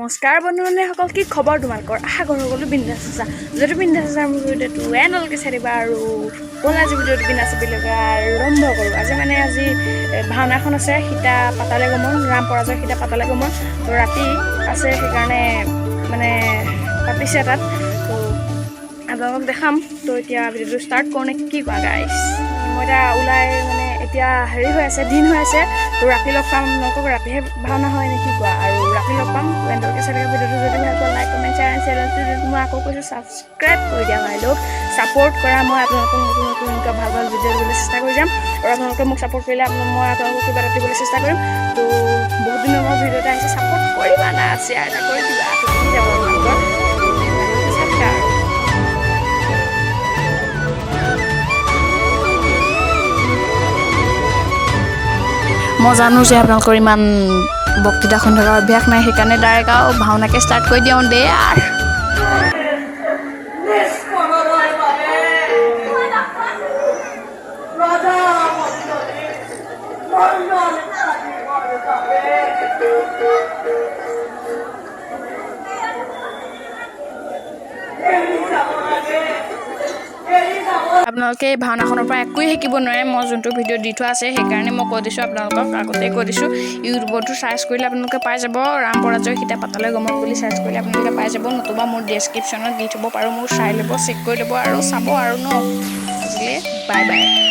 নমস্কাৰ বন্ধু-বান্ধৱীসকল, কি খবৰ তোমালোকৰ? আশা কৰোঁ সকলো বিন্দাছ আছা। যদি বিন্দাছ আছা মোৰ ভিডিঅ'টো এনলৈকে চাই দিবা আৰু ব'লা আজি ভিডিঅ'টো বিন্দাছ লগা আৰম্ভ কৰোঁ। আজি ভাওনা এখন আছে, সীতা পাতালে গমন, ৰাম পৰাজয় সীতা পাতালে গমন। তো ৰাতি আছে, সেইকাৰণে মানে পাতিছে তাত। তো আপোনালোকক দেখাম। তো এতিয়া ভিডিঅ'টো ষ্টাৰ্ট কৰোঁ নে কি কোৱা গাইছ? মই এতিয়া ওলাই মানে এতিয়া হেৰি হৈ আছে, দিন হৈ আছে। তো ৰাতি লগ পাম আপোনালোকক, ৰাতিহে ভাওনা হয় নে কি কোৱা? আৰু ৰাতি লগ পাম। এনলৈকে চাই থকা ভিডিঅ'টো যদি ভাল পোৱা লাইক কমেণ্ট চেনেলটো যদি মই আকৌ কৈছোঁ ছাবস্ক্ৰাইব কৰি দিয়া বাইদেউ, ছাপোৰ্ট কৰা। মই আপোনালোকক নতুন এনেকুৱা ভাল ভাল ভিডিঅ' দিবলৈ চেষ্টা কৰি যাম। আৰু আপোনালোকে মোক ছাপোৰ্ট কৰিলে মই আপোনালোকক কিবা এটা দিবলৈ চেষ্টা কৰিম। তো বহুত দিনৰ মোৰ ভিডিঅ' এটা আহিছে, ছাপোৰ্ট কৰিবা না, শ্বেয়াৰ এটা কৰি দিবা, থাকি যাব আপোনালোকৰ। চাই থাকা আৰু মই জানো যে আপোনালোকৰ ইমান বক্তৃতা শুনি থকাৰ অভ্যাস নাই, সেইকাৰণে ডাইৰেক্ট আৰু ভাওনাকে ষ্টাৰ্ট কৰি দিওঁ দে আৰু। আপোনালোকে এই ভাওনাখনৰ পৰা একোৱেই শিকিব নোৱাৰে, মই যোনটো ভিডিঅ' দি থোৱা আছে সেইকাৰণে মই কৈ দিছোঁ আপোনালোকক, আগতে কৈ দিছোঁ। ইউটিউবতো চাৰ্চ কৰিলে আপোনালোকে পাই যাব, ৰাম পৰাজয় সীতা পাতালে গমন বুলি চাৰ্চ কৰিলে আপোনালোকে পাই যাব, নতুবা মোৰ ডেছক্ৰিপশ্যনত দি থ'ব পাৰোঁ, মোৰ চাই ল'ব, চেক কৰি ল'ব আৰু চাব আৰু ন। আজিলৈ বাই বাই।